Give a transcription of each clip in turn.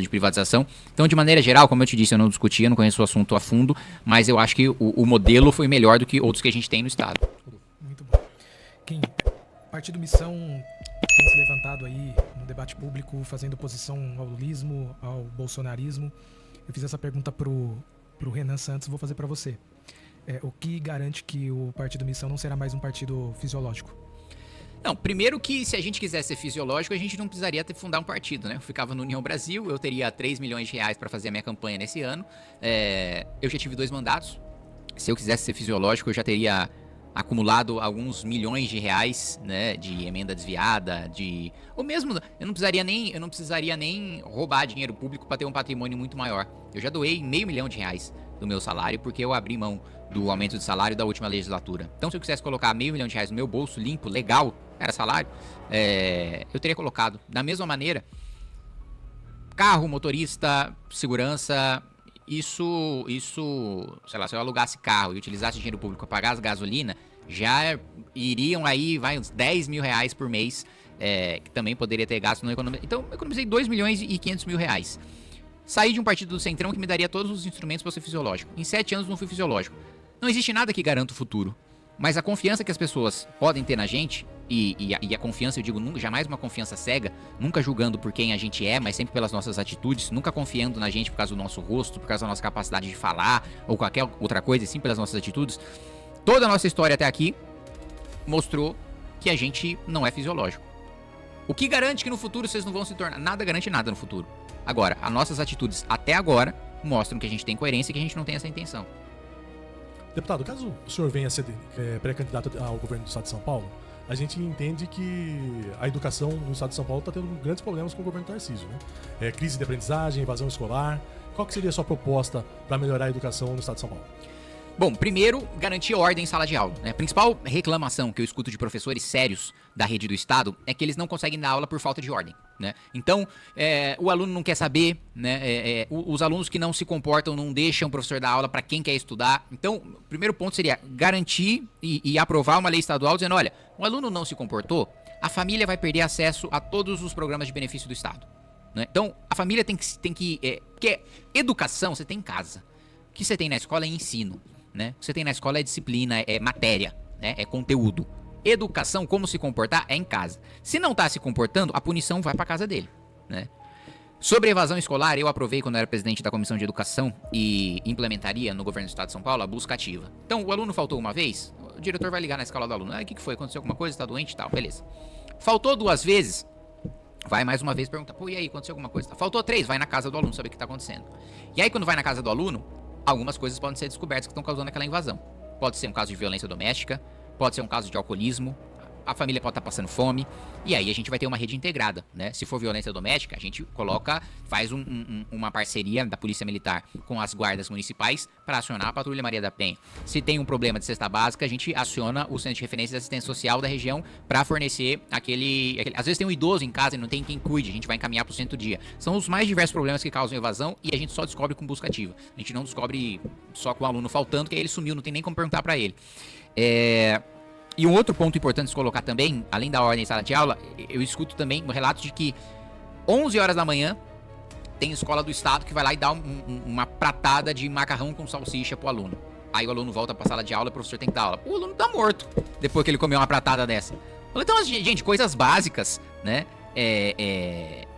de privatização. Então, de maneira geral, como eu te disse, eu não discutia, não conheço o assunto a fundo, mas eu acho que o modelo foi melhor do que outros que a gente tem no Estado. Muito bom. Kim, Partido Missão tem se levantado aí no debate público, fazendo oposição ao lulismo, ao bolsonarismo. Eu fiz essa pergunta pro Renan Santos, vou fazer para você. O que garante que o Partido Missão não será mais um partido fisiológico? Não, primeiro que se a gente quisesse ser fisiológico, a gente não precisaria fundar um partido, né? Eu ficava no União Brasil, eu teria 3 milhões de reais para fazer a minha campanha nesse ano. Eu já tive 2 mandatos. Se eu quisesse ser fisiológico, eu já teria acumulado alguns milhões de reais, né, de emenda desviada, ou mesmo eu não precisaria nem roubar dinheiro público para ter um patrimônio muito maior. Eu já doei R$500 mil do meu salário porque eu abri mão do aumento de salário da última legislatura. Então, se eu quisesse colocar R$500 mil no meu bolso limpo, legal, era salário, eu teria colocado. Da mesma maneira, carro, motorista, segurança, isso, sei lá, se eu alugasse carro e utilizasse dinheiro público para pagar as gasolina, já iriam aí, uns R$10 mil por mês, que também poderia ter gasto no economia. Então, eu economizei R$2.500 mil. Saí de um partido do Centrão que me daria todos os instrumentos para ser fisiológico. Em 7 anos não fui fisiológico. Não existe nada que garanta o futuro. Mas a confiança que as pessoas podem ter na gente, e a confiança, eu digo, nunca, jamais uma confiança cega, nunca julgando por quem a gente é, mas sempre pelas nossas atitudes, nunca confiando na gente por causa do nosso rosto, por causa da nossa capacidade de falar, ou qualquer outra coisa, e sim pelas nossas atitudes. Toda a nossa história até aqui mostrou que a gente não é fisiológico. O que garante que no futuro vocês não vão se tornar? Nada garante nada no futuro. Agora, as nossas atitudes até agora mostram que a gente tem coerência e que a gente não tem essa intenção. Deputado, caso o senhor venha a ser pré-candidato ao governo do Estado de São Paulo, a gente entende que a educação no Estado de São Paulo está tendo grandes problemas com o governo Tarcísio, né? Crise de aprendizagem, evasão escolar. Qual que seria a sua proposta para melhorar a educação no Estado de São Paulo? Bom, primeiro, garantir ordem em sala de aula, né? A principal reclamação que eu escuto de professores sérios da rede do Estado é que eles não conseguem dar aula por falta de ordem, né? Então, o aluno não quer saber, né? Os alunos que não se comportam não deixam o professor dar aula para quem quer estudar. Então, o primeiro ponto seria garantir e aprovar uma lei estadual dizendo, olha, o aluno não se comportou, a família vai perder acesso a todos os programas de benefício do Estado, né? Então, a família tem que porque educação você tem em casa. O que você tem na escola é ensino, né? O que você tem na escola é disciplina, é matéria, né? É conteúdo. Educação, como se comportar, é em casa. Se não está se comportando, a punição vai para casa dele, né? Sobre evasão escolar, eu aprovei quando eu era presidente da Comissão de Educação e implementaria no governo do Estado de São Paulo a busca ativa. Então, o aluno faltou uma vez, o diretor vai ligar na escola do aluno. O que foi? Aconteceu alguma coisa? Está doente e tal? Beleza. Faltou 2 vezes, vai mais uma vez perguntar, pô, e aí, aconteceu alguma coisa? Faltou 3, vai na casa do aluno saber o que está acontecendo. E aí, quando vai na casa do aluno, algumas coisas podem ser descobertas que estão causando aquela invasão. Pode ser um caso de violência doméstica, pode ser um caso de alcoolismo, a família pode estar passando fome, e aí a gente vai ter uma rede integrada, né? Se for violência doméstica, a gente faz uma parceria da Polícia Militar com as guardas municipais para acionar a Patrulha Maria da Penha. Se tem um problema de cesta básica, a gente aciona o Centro de Referência de Assistência Social da região para fornecer aquele... Às vezes tem um idoso em casa e não tem quem cuide, a gente vai encaminhar para o centro dia. São os mais diversos problemas que causam evasão e a gente só descobre com busca ativa. A gente não descobre só com o aluno faltando, que aí ele sumiu, não tem nem como perguntar para ele. E um outro ponto importante de se colocar também, além da ordem em sala de aula, eu escuto também um relato de que 11 horas da manhã tem escola do Estado que vai lá e dá uma pratada de macarrão com salsicha pro aluno. Aí o aluno volta pra sala de aula e o professor tem que dar aula. O aluno tá morto depois que ele comeu uma pratada dessa. Então, gente, coisas básicas, né?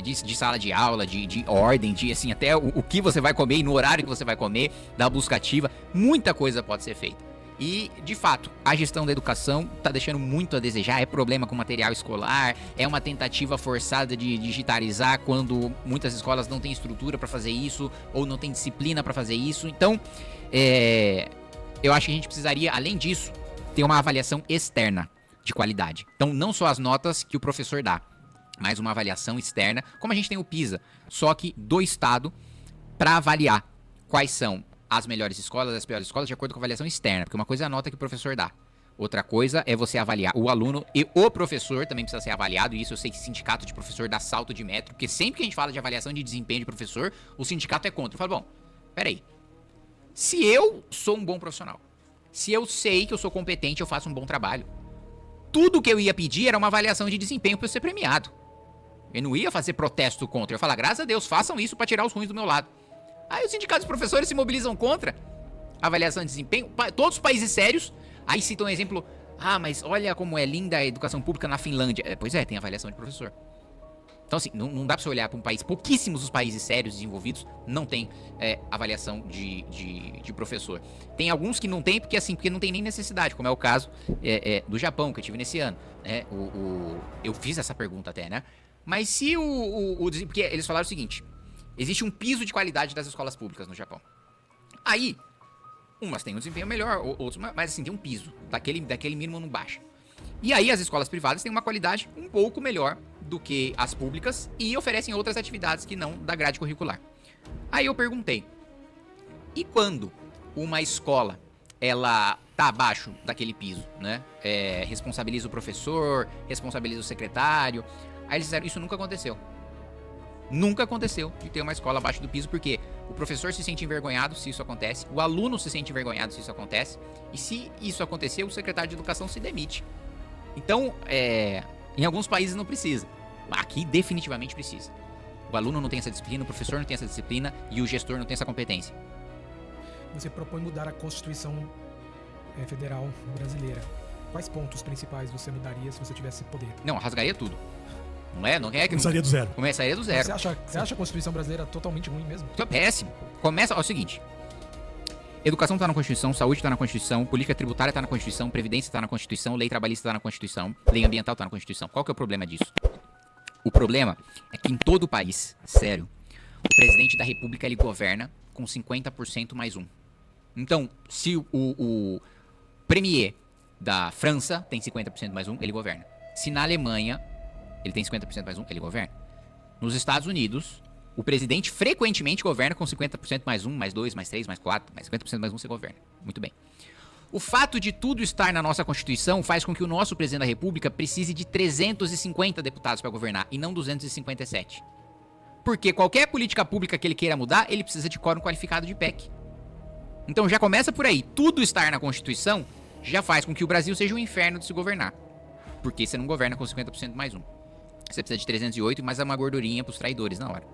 De sala de aula, de ordem, de assim, até o que você vai comer e no horário que você vai comer, da busca ativa, muita coisa pode ser feita. E, de fato, a gestão da educação está deixando muito a desejar, é problema com material escolar, é uma tentativa forçada de digitalizar quando muitas escolas não têm estrutura para fazer isso, ou não têm disciplina para fazer isso. Então, eu acho que a gente precisaria, além disso, ter uma avaliação externa de qualidade. Então, não só as notas que o professor dá, mas uma avaliação externa, como a gente tem o PISA, só que do Estado, para avaliar quais são as melhores escolas, as piores escolas, de acordo com a avaliação externa. Porque uma coisa é a nota que o professor dá. Outra coisa é você avaliar o aluno e o professor também precisa ser avaliado. E isso eu sei que sindicato de professor dá salto de metro. Porque sempre que a gente fala de avaliação de desempenho de professor, o sindicato é contra. Eu falo, bom, peraí. Se eu sou um bom profissional, se eu sei que eu sou competente, eu faço um bom trabalho, tudo que eu ia pedir era uma avaliação de desempenho para eu ser premiado. Eu não ia fazer protesto contra. Eu ia falar, graças a Deus, façam isso pra tirar os ruins do meu lado. Aí os sindicatos de professores se mobilizam contra a avaliação de desempenho. Todos os países sérios, aí citam um exemplo, mas olha como é linda a educação pública na Finlândia. Pois é, tem avaliação de professor. Então, assim, não dá pra você olhar pra um país, pouquíssimos os países sérios desenvolvidos não tem avaliação de professor. Tem alguns que não tem, porque não tem nem necessidade, como é o caso do Japão, que eu tive nesse ano. Né? Eu fiz essa pergunta até, né? Mas se porque eles falaram o seguinte, existe um piso de qualidade das escolas públicas no Japão. Aí, umas têm um desempenho melhor, outras, mas assim, tem um piso, daquele mínimo não baixa. E aí as escolas privadas têm uma qualidade um pouco melhor do que as públicas e oferecem outras atividades que não da grade curricular. Aí eu perguntei, e quando uma escola, ela tá abaixo daquele piso, né? Responsabiliza o professor, responsabiliza o secretário. Aí eles disseram, isso nunca aconteceu. Nunca aconteceu de ter uma escola abaixo do piso, porque o professor se sente envergonhado se isso acontece, o aluno se sente envergonhado se isso acontece, e se isso acontecer, o secretário de educação se demite. Então, em alguns países não precisa. Aqui definitivamente precisa. O aluno não tem essa disciplina, o professor não tem essa disciplina e o gestor não tem essa competência. Você propõe mudar a Constituição Federal brasileira. Quais pontos principais você mudaria se você tivesse poder? Não, rasgaria tudo. Não é que Começaria do zero. Começaria do zero. Você acha a Constituição brasileira totalmente ruim mesmo? Isso é péssimo. Começa, o seguinte. Educação tá na Constituição, saúde tá na Constituição, política tributária tá na Constituição, previdência tá na Constituição, lei trabalhista tá na Constituição, lei ambiental tá na Constituição. Qual que é o problema disso? O problema é que em todo o país, sério, o presidente da República ele governa com 50% mais um. Então, se o premier da França tem 50% mais um, ele governa. Se na Alemanha ele tem 50% mais um, ele governa. Nos Estados Unidos, o presidente frequentemente governa com 50% mais um, mais dois, mais três, mais quatro, mais 50% mais um você governa. Muito bem. O fato de tudo estar na nossa Constituição faz com que o nosso presidente da República precise de 350 deputados para governar e não 257. Porque qualquer política pública que ele queira mudar, ele precisa de quórum qualificado de PEC. Então já começa por aí. Tudo estar na Constituição já faz com que o Brasil seja um inferno de se governar. Porque você não governa com 50% mais um. Você precisa de 308 e mais uma gordurinha pros traidores na hora.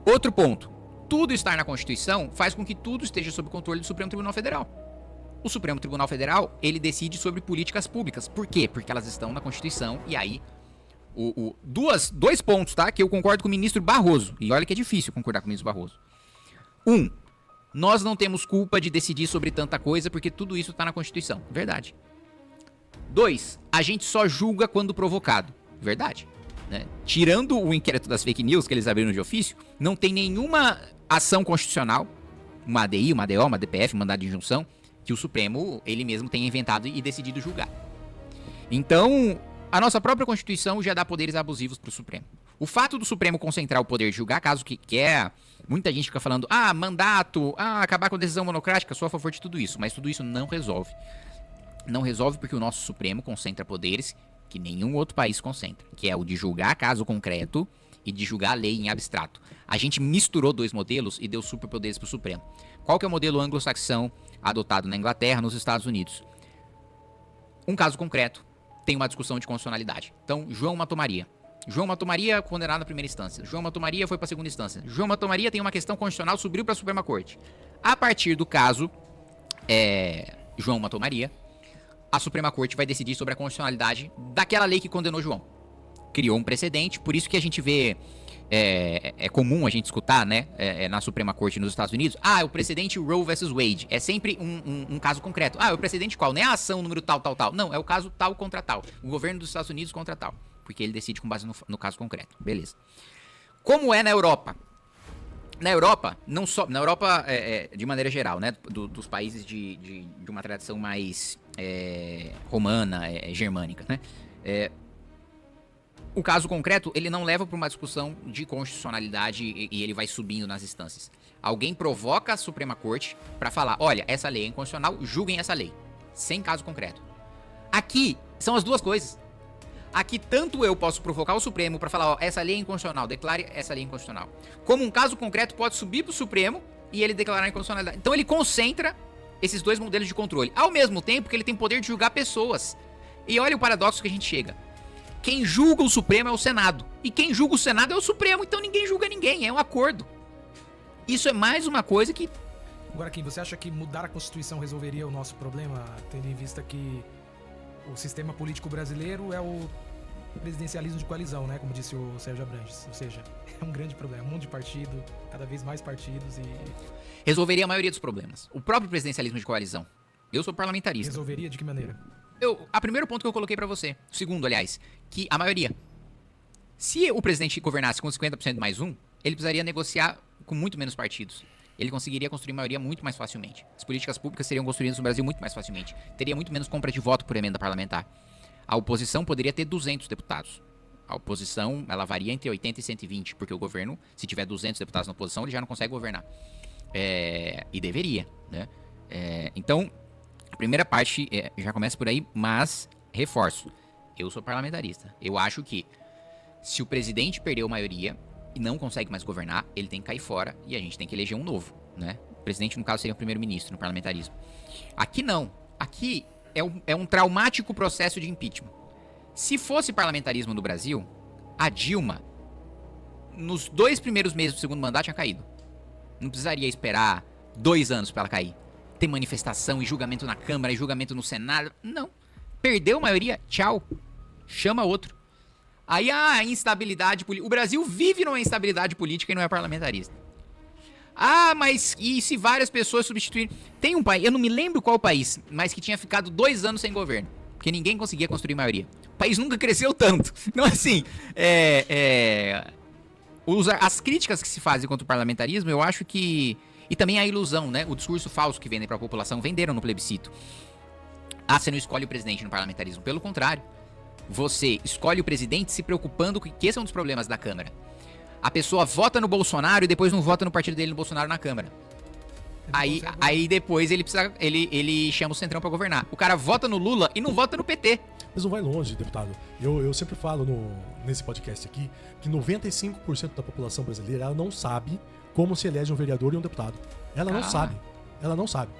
Outro ponto. Tudo estar na Constituição faz com que tudo esteja sob controle do Supremo Tribunal Federal. O Supremo Tribunal Federal, ele decide sobre políticas públicas. Por quê? Porque elas estão na Constituição e aí... Dois pontos, tá? Que eu concordo com o ministro Barroso. E olha que é difícil concordar com o ministro Barroso. Nós não temos culpa de decidir sobre tanta coisa porque tudo isso tá na Constituição. Verdade. 2, a gente só julga quando provocado. Verdade. Né? Tirando o inquérito das fake news que eles abriram de ofício, não tem nenhuma ação constitucional, uma ADI, uma ADO, uma DPF, um mandado de injunção, que o Supremo, ele mesmo tenha inventado e decidido julgar. Então, a nossa própria Constituição já dá poderes abusivos pro Supremo. O fato do Supremo concentrar o poder de julgar caso que quer... Muita gente fica falando, mandato, acabar com a decisão monocrática, sou a favor de tudo isso. Mas tudo isso não resolve. Não resolve porque o nosso Supremo concentra poderes que nenhum outro país concentra, que é o de julgar caso concreto e de julgar a lei em abstrato. A gente misturou dois modelos e deu superpoderes pro Supremo. Qual que é o modelo anglo-saxão adotado na Inglaterra, nos Estados Unidos? Um caso concreto tem uma discussão de constitucionalidade. Então, João Matou Maria. João Matou Maria condenado na primeira instância. João Matou Maria foi para a segunda instância. João Matou Maria tem uma questão constitucional, subiu para a Suprema Corte. A partir do caso João Matou Maria, a Suprema Corte vai decidir sobre a constitucionalidade daquela lei que condenou João. Criou um precedente, por isso que a gente vê... É comum a gente escutar, né, na Suprema Corte nos Estados Unidos, o precedente Roe vs Wade. É sempre um caso concreto. É o precedente qual? Não é a ação número tal. Não, é o caso tal contra tal. O governo dos Estados Unidos contra tal. Porque ele decide com base no caso concreto. Beleza. Como é na Europa? Na Europa, não só... Na Europa, de maneira geral, né, dos países de uma tradição mais romana, germânica, né, o caso concreto, ele não leva para uma discussão de constitucionalidade e ele vai subindo nas instâncias. Alguém provoca a Suprema Corte para falar, olha, essa lei é inconstitucional, julguem essa lei. Sem caso concreto. Aqui, são as duas coisas. Aqui, tanto eu posso provocar o Supremo para falar, essa lei é inconstitucional, declare essa lei inconstitucional. Como um caso concreto pode subir para o Supremo e ele declarar a inconstitucionalidade. Então ele concentra esses dois modelos de controle. Ao mesmo tempo que ele tem poder de julgar pessoas. E olha o paradoxo que a gente chega. Quem julga o Supremo é o Senado. E quem julga o Senado é o Supremo. Então ninguém julga ninguém, é um acordo. Isso é mais uma coisa que... Agora, Kim, você acha que mudar a Constituição resolveria o nosso problema, tendo em vista que o sistema político brasileiro é o presidencialismo de coalizão, né? Como disse o Sérgio Abrantes. Ou seja, é um grande problema. Um monte de partido, cada vez mais partidos e... Resolveria a maioria dos problemas. O próprio presidencialismo de coalizão. Eu sou parlamentarista. Resolveria de que maneira? A primeiro ponto que eu coloquei pra você, o segundo, aliás, que a maioria. Se o presidente governasse com 50% mais um, ele precisaria negociar com muito menos partidos. Ele conseguiria construir maioria muito mais facilmente. As políticas públicas seriam construídas no Brasil muito mais facilmente. Teria muito menos compra de voto por emenda parlamentar. A oposição poderia ter 200 deputados. A oposição, ela varia entre 80 e 120, porque o governo, se tiver 200 deputados na oposição, ele já não consegue governar. E deveria, né? Então, a primeira parte já começa por aí, mas reforço. Eu sou parlamentarista. Eu acho que se o presidente perdeu a maioria e não consegue mais governar, ele tem que cair fora e a gente tem que eleger um novo, né? O presidente, no caso, seria o primeiro-ministro no parlamentarismo. Aqui não. Aqui é um traumático processo de impeachment. Se fosse parlamentarismo no Brasil, a Dilma, nos 2 primeiros meses do segundo mandato, tinha caído. Não precisaria esperar 2 anos pra ela cair. Ter manifestação e julgamento na Câmara e julgamento no Senado. Não. Perdeu a maioria, tchau. Chama outro. Aí a instabilidade política. O Brasil vive numa instabilidade política e não é parlamentarista. Mas e se várias pessoas substituírem? Tem um país, eu não me lembro qual país, mas que tinha ficado 2 anos sem governo. Porque ninguém conseguia construir maioria. O país nunca cresceu tanto. Então, assim, as críticas que se fazem contra o parlamentarismo, eu acho que... E também a ilusão, né? O discurso falso que vendem pra população, venderam no plebiscito. Você não escolhe o presidente no parlamentarismo. Pelo contrário. Você escolhe o presidente se preocupando com que esse é um dos problemas da Câmara. A pessoa vota no Bolsonaro e depois não vota no partido dele no Bolsonaro na Câmara. Aí depois ele chama o Centrão pra governar. O cara vota no Lula e não vota no PT. Mas não vai longe, deputado. Eu sempre falo nesse podcast aqui que 95% da população brasileira ela não sabe como se elege um vereador e um deputado. Ela não sabe. Ela não sabe.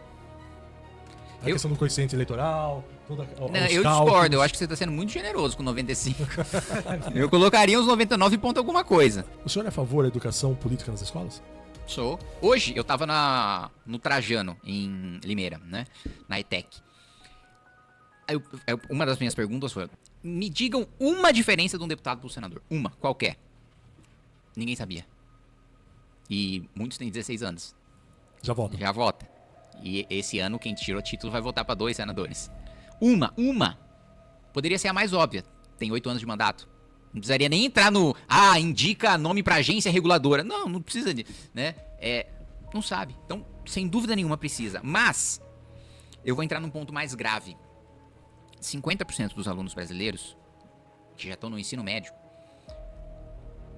A questão do coeficiente eleitoral, eu discordo, eu acho que você tá sendo muito generoso com 95. Eu colocaria uns 99 ponto alguma coisa. O senhor é a favor da educação política nas escolas? Sou. Hoje eu tava no Trajano, em Limeira, né? Na ETEC. Uma das minhas perguntas foi: me digam uma diferença de um deputado pro senador. Uma, qualquer. Ninguém sabia. E muitos têm 16 anos. Já vota. Já vota. E esse ano quem tirou título vai votar pra 2 senadores. Uma. Poderia ser a mais óbvia. Tem 8 anos de mandato. Não precisaria nem entrar no... indica nome pra agência reguladora. Não precisa de... né? Não sabe. Então, sem dúvida nenhuma precisa. Mas, eu vou entrar num ponto mais grave. 50% dos alunos brasileiros, que já estão no ensino médio,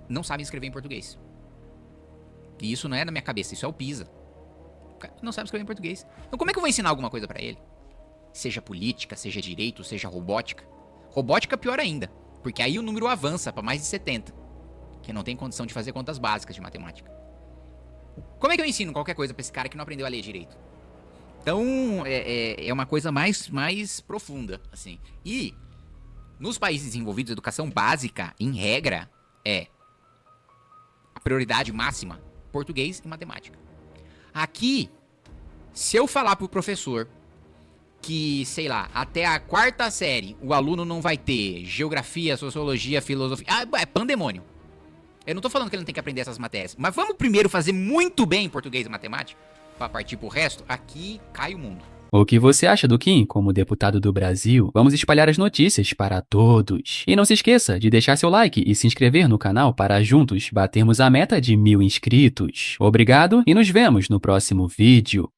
não sabem escrever em português. E isso não é da minha cabeça, isso é o PISA. O cara não sabe escrever em português. Então como é que eu vou ensinar alguma coisa pra ele? Seja política, seja direito, seja robótica. Robótica pior ainda, porque aí o número avança pra mais de 70, que não tem condição de fazer contas básicas de matemática. Como é que eu ensino qualquer coisa pra esse cara que não aprendeu a ler direito? Então, é uma coisa mais profunda, assim. E, nos países desenvolvidos, a educação básica, em regra, é a prioridade máxima, português e matemática. Aqui, se eu falar pro professor que, sei lá, até a 4ª série, o aluno não vai ter geografia, sociologia, filosofia... é pandemônio. Eu não tô falando que ele não tem que aprender essas matérias, mas vamos primeiro fazer muito bem português e matemática? Pra partir pro resto, aqui cai o mundo. O que você acha do Kim como deputado do Brasil? Vamos espalhar as notícias para todos. E não se esqueça de deixar seu like e se inscrever no canal para juntos batermos a meta de 1000 inscritos. Obrigado e nos vemos no próximo vídeo.